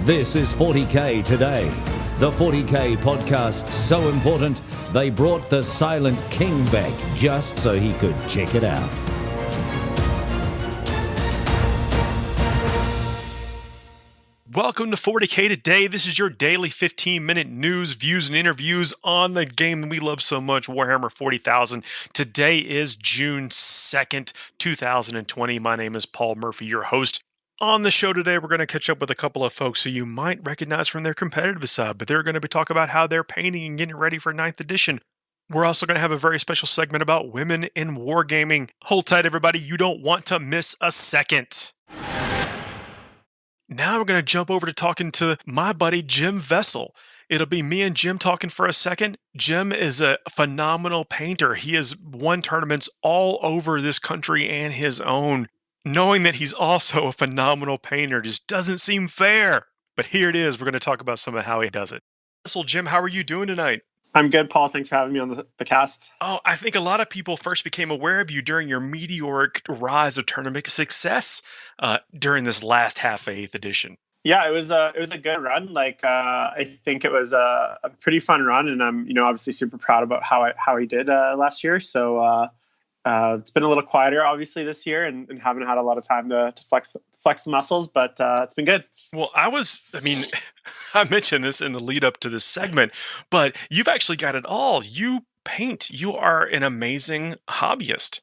This is 40K Today. The 40K podcast's so important, they brought the Silent King back just so he could check it out. Welcome to 40K Today. This is your daily 15-minute news, views, and interviews on the game we love so much, Warhammer 40,000. Today is June 2nd, 2020. My name is Paul Murphy, your host. On the show today, we're going to catch up with a couple of folks who you might recognize from their competitive side, but they're going to be talking about how they're painting and getting ready for 9th edition. We're also going to have a very special segment about women in wargaming. Hold tight, everybody. You don't want to miss a second. Now we're going to jump over to talking to my buddy Jim Vesal. It'll be me and Jim talking for a second. Jim is a phenomenal painter. He has won tournaments all over this country and his own. Knowing that he's also a phenomenal painter just doesn't seem fair. But here it is. We're going to talk about some of how he does it. So, Jim, how are you doing tonight? I'm good, Paul. Thanks for having me on the cast. Oh, I think a lot of people first became aware of you during your meteoric rise of tournament success during this last half of 8th edition. Yeah, it was a good run. I think it was a pretty fun run, and I'm obviously super proud about how he did last year. So it's been a little quieter, obviously, this year, and haven't had a lot of time to flex the muscles, but it's been good. Well, I mentioned this in the lead up to this segment, but you've actually got it all. You paint. You are an amazing hobbyist.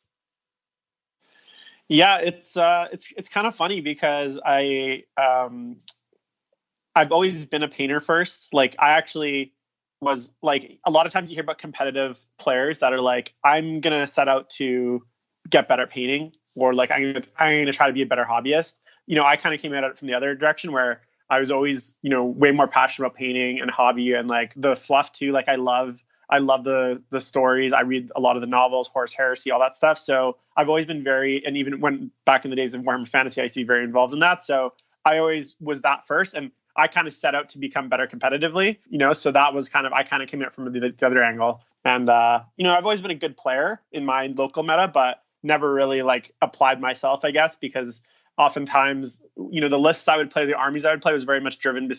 Yeah, it's kind of funny because I've always been a painter first. Like, I actually was like, a lot of times you hear about competitive players that are like, I'm gonna set out to get better at painting, or like I'm gonna try to be a better hobbyist. I kind of came at it from the other direction where I was always, way more passionate about painting and hobby and like the fluff too. Like I love the stories. I read a lot of the novels, Horus Heresy, all that stuff. So I've always been and even when back in the days of Warhammer Fantasy, I used to be very involved in that. So I always was that first. And I kind of set out to become better competitively, so that was I kind of came at it from the other angle. And, I've always been a good player in my local meta, but never really like applied myself, I guess, because oftentimes, the lists I would play, the armies I would play was very much driven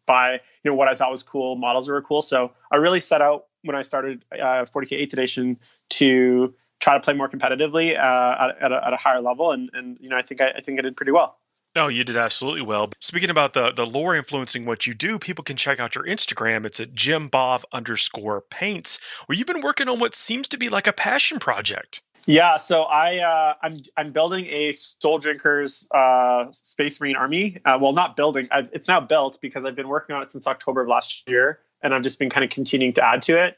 by, what I thought was cool, models that were cool. So I really set out when I started 40K 8th edition to try to play more competitively at a higher level. And I think I did pretty well. Oh, you did absolutely well. Speaking about the lore influencing what you do, people can check out your Instagram. It's at jimbov_paints, where you've been working on what seems to be like a passion project. Yeah, so I'm building a Soul Drinkers Space Marine army. Well, not building. It's now built because I've been working on it since October of last year, and I've just been kind of continuing to add to it.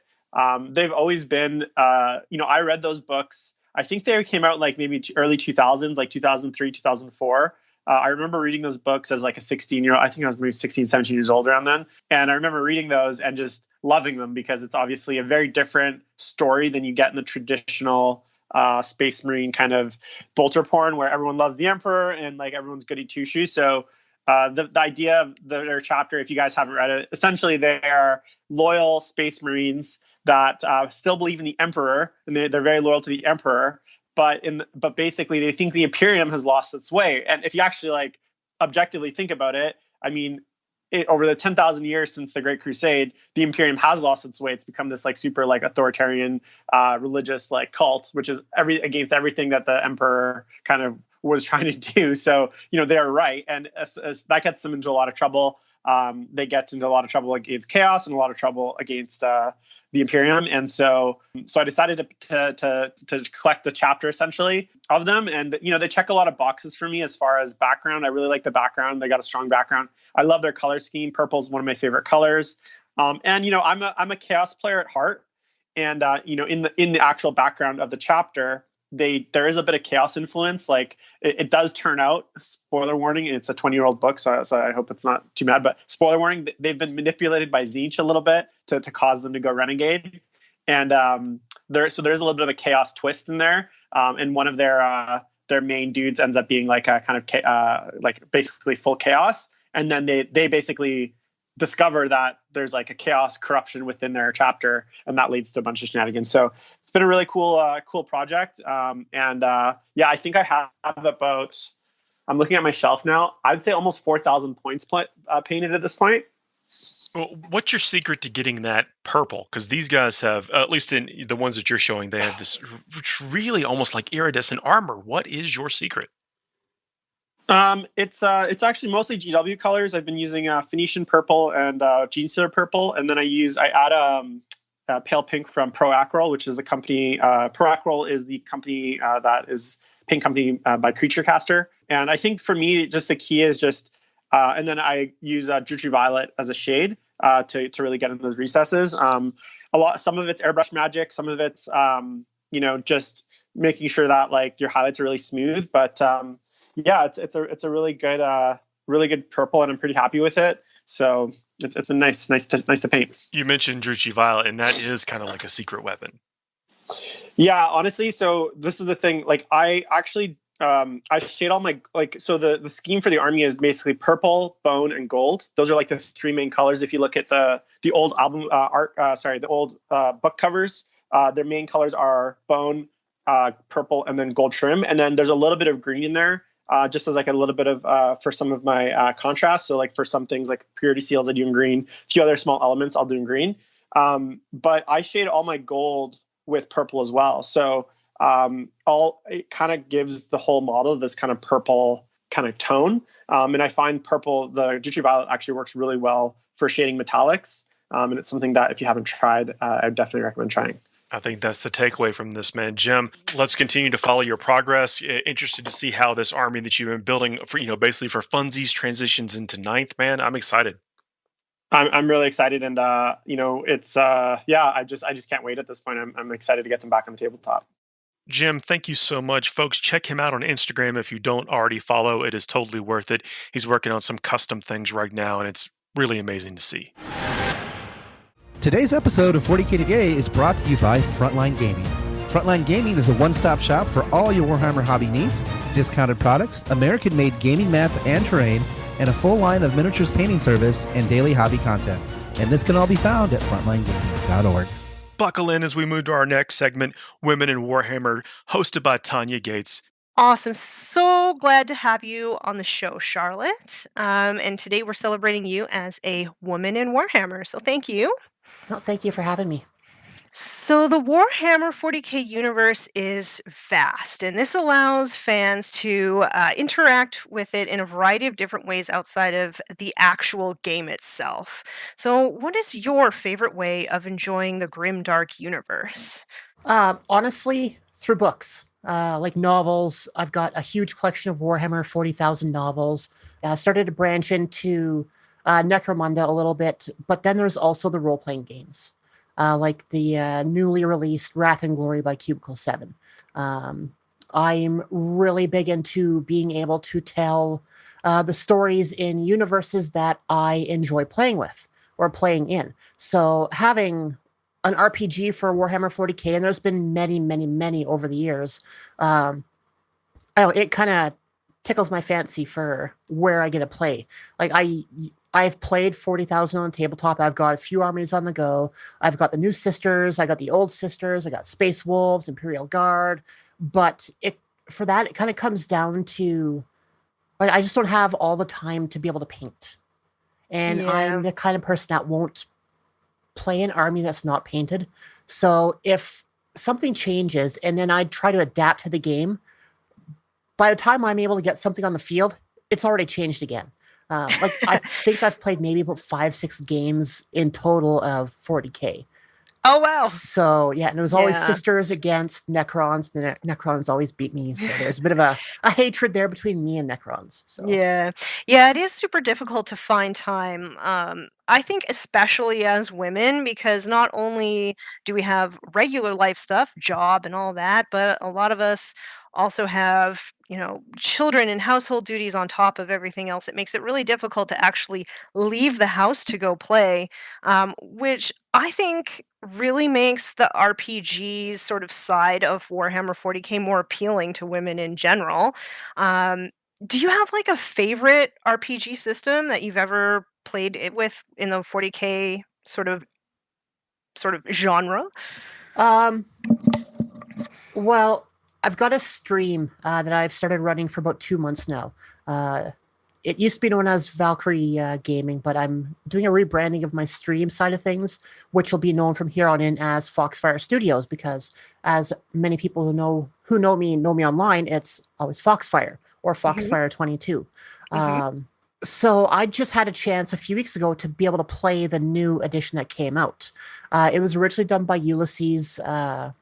They've always been, I read those books. I think they came out like maybe early 2000s, like 2003, 2004. I remember reading those books as like a 16-year-old. I think I was maybe 16, 17 years old around then. And I remember reading those and just loving them because it's obviously a very different story than you get in the traditional Space Marine kind of bolter porn where everyone loves the Emperor and like everyone's goody two-shoes. So the idea of their chapter, if you guys haven't read it, essentially they are loyal Space Marines that still believe in the Emperor, and they're very loyal to the Emperor. But basically they think the Imperium has lost its way. And if you actually like objectively think about it, I mean, over the 10,000 years since the Great Crusade, the Imperium has lost its way. It's become this like super like authoritarian religious like cult, which is against everything that the Emperor kind of was trying to do. So, they're right. And as that gets them into a lot of trouble. They get into a lot of trouble against chaos and a lot of trouble against the Imperium. And so I decided to collect the chapter essentially of them. And, they check a lot of boxes for me as far as background. I really like the background. They got a strong background. I love their color scheme. Purple is one of my favorite colors. And, I'm a chaos player at heart. And, in the actual background of the chapter, there is a bit of chaos influence. Like it does turn out, spoiler warning, it's a 20-year-old book, so I hope it's not too bad, but spoiler warning, they've been manipulated by Tzeentch a little bit to cause them to go renegade. And there's a little bit of a chaos twist in there. And one of their main dudes ends up being like a kind of like basically full chaos. And then they basically discover that there's like a chaos corruption within their chapter, and that leads to a bunch of shenanigans. So it's been a really cool project. I think I have about I'm looking at my shelf now. I'd say almost 4,000 points painted at this point. Well, what's your secret to getting that purple? Because these guys have, at least in the ones that you're showing, they have this really almost like iridescent armor. What is your secret? It's actually mostly GW colors. I've been using Phoenician purple and Gene Stealer purple, and then I add pale pink from Proacrol, which is the company. Proacrol is the company that is paint company by Creature Caster. And I think for me, just the key is just, and then I use Drutry Violet as a shade to really get into those recesses. Some of it's airbrush magic, some of it's just making sure that like your highlights are really smooth, but yeah, it's a really good purple, and I'm pretty happy with it. So it's been nice to paint. You mentioned Drutry Violet, and that is kind of like a secret weapon. Yeah, honestly. So this is the thing. Like I actually I shade all my so the scheme for the army is basically purple, bone, and gold. Those are like the three main colors. If you look at the old album the old book covers, their main colors are bone, purple, and then gold trim. And then there's a little bit of green in there. Just as like a little bit of for some of my contrast. So like for some things like purity seals, I do in green. A few other small elements I'll do in green. But I shade all my gold with purple as well. So it kind of gives the whole model this kind of purple kind of tone. And I find purple, the Drutry Violet actually works really well for shading metallics. And it's something that if you haven't tried, I definitely recommend trying. I think that's the takeaway from this, man. Jim, let's continue to follow your progress. Interested to see how this army that you've been building for, basically for funsies transitions into ninth, man. I'm excited. I'm really excited, and it's I just can't wait at this point. I'm excited to get them back on the tabletop. Jim, thank you so much. Folks, check him out on Instagram if you don't already follow. It is totally worth it. He's working on some custom things right now, and it's really amazing to see. Today's episode of 40K Today is brought to you by Frontline Gaming. Frontline Gaming is a one-stop shop for all your Warhammer hobby needs, discounted products, American-made gaming mats and terrain, and a full line of miniatures painting service and daily hobby content. And this can all be found at frontlinegaming.org. Buckle in as we move to our next segment, Women in Warhammer, hosted by Tanya Gates. Awesome. So glad to have you on the show, Charlotte. And today we're celebrating you as a woman in Warhammer. So thank you. No, thank you for having me. So the Warhammer 40K universe is vast, and this allows fans to interact with it in a variety of different ways outside of the actual game itself. So what is your favorite way of enjoying the grimdark universe? Honestly, through books. Like novels. I've got a huge collection of Warhammer 40,000 novels. Started to branch into Necromunda a little bit, but then there's also the role-playing games. Like the newly released Wrath and Glory by Cubicle 7. I'm really big into being able to tell the stories in universes that I enjoy playing with or playing in. So having an RPG for Warhammer 40K, and there's been many, many, many over the years, I don't know, it kind of tickles my fancy for where I get to play. Like I've played 40,000 on the tabletop. I've got a few armies on the go. I've got the new sisters. I got the old sisters. I got Space Wolves, Imperial Guard. But it kind of comes down to, like, I just don't have all the time to be able to paint. And Yeah. I'm the kind of person that won't play an army that's not painted. So if something changes and then I try to adapt to the game, by the time I'm able to get something on the field, it's already changed again. I think I've played maybe about 5-6 games in total of 40K. Oh, wow. So, yeah, and it was always Yeah. sisters against Necrons. The Necrons always beat me, so there's a bit of a hatred there between me and Necrons. So. Yeah. Yeah, it is super difficult to find time. I think especially as women, because not only do we have regular life stuff, job and all that, but a lot of us also have, children and household duties on top of everything else. It makes it really difficult to actually leave the house to go play, which I think really makes the RPGs sort of side of Warhammer 40K more appealing to women in general. Do you have like a favorite RPG system that you've ever played it with in the 40K sort of genre? Well, I've got a stream that I've started running for about 2 months now. It used to be known as Valkyrie Gaming, but I'm doing a rebranding of my stream side of things, which will be known from here on in as Foxfire Studios, because as many people who know me online, it's always Foxfire or Foxfire 22. So I just had a chance a few weeks ago to be able to play the new edition that came out. It was originally done by Ulysses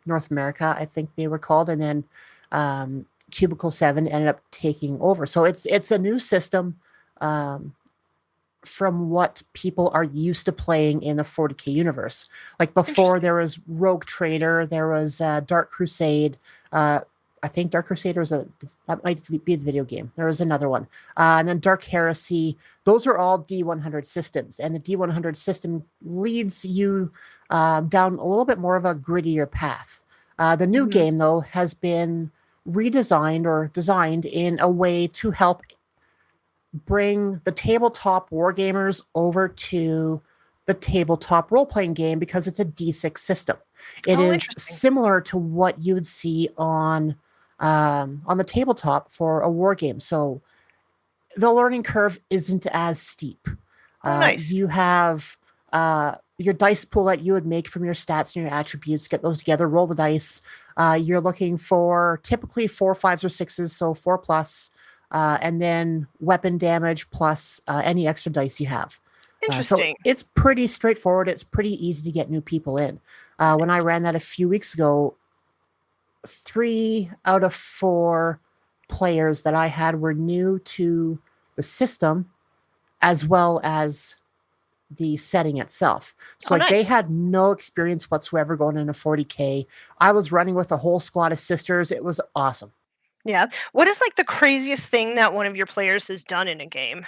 North America, I think they were called, and then Cubicle 7 ended up taking over. So it's a new system from what people are used to playing in the 40K universe. Like before, there was Rogue Trader, there was Dark Crusade. I think Dark Crusader that might be the video game. There was another one. And then Dark Heresy. Those are all D100 systems. And the D100 system leads you down a little bit more of a grittier path. The new game, though, has been redesigned or designed in a way to help bring the tabletop wargamers over to the tabletop role-playing game, because it's a D6 system. It is similar to what you would see on the tabletop for a war game. So the learning curve isn't as steep. Nice. You have your dice pool that you would make from your stats and your attributes, get those together, roll the dice. You're looking for typically 4, 5s, or 6s, so 4+, and then weapon damage plus any extra dice you have. Interesting. So it's pretty straightforward. It's pretty easy to get new people in. When I ran that a few weeks ago, 3 out of 4 players that I had were new to the system as well as the setting itself. So they had no experience whatsoever going into 40K. I was running with a whole squad of sisters. It was awesome. Yeah. What is like the craziest thing that one of your players has done in a game?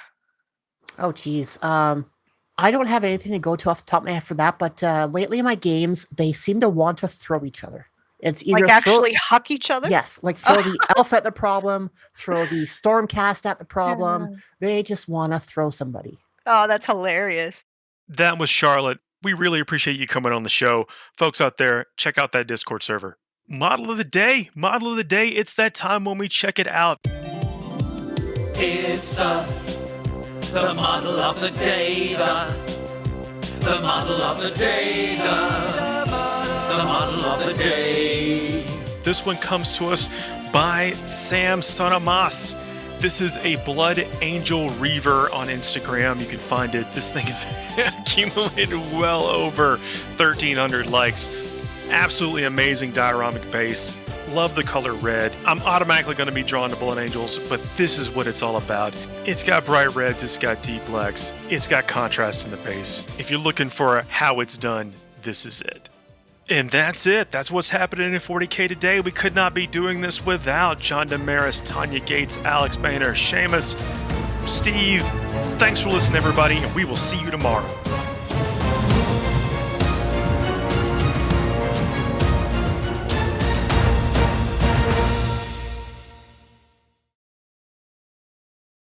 Oh, geez. I don't have anything to go to off the top of my head for that, but lately in my games, they seem to want to throw each other. It's either like actually huck each other? Yes, like throw the elf at the problem, throw the stormcast at the problem. They just want to throw somebody. Oh, that's hilarious. That was Charlotte. We really appreciate you coming on the show. Folks out there, check out that Discord server. Model of the day. Model of the day. It's that time when we check it out. It's the model of the day. The model of the day. The model of the day. This one comes to us by Sam Sonamas. This is a Blood Angel Reaver on Instagram. You can find it. This thing's accumulated well over 1,300 likes. Absolutely amazing dioramic base. Love the color red. I'm automatically going to be drawn to Blood Angels, but this is what it's all about. It's got bright reds, it's got deep blacks, it's got contrast in the base. If you're looking for how it's done, this is it. And that's it. That's what's happening in 40K today. We could not be doing this without John Damaris, Tanya Gates, Alex Boehner, Seamus, Steve. Thanks for listening, everybody, and we will see you tomorrow.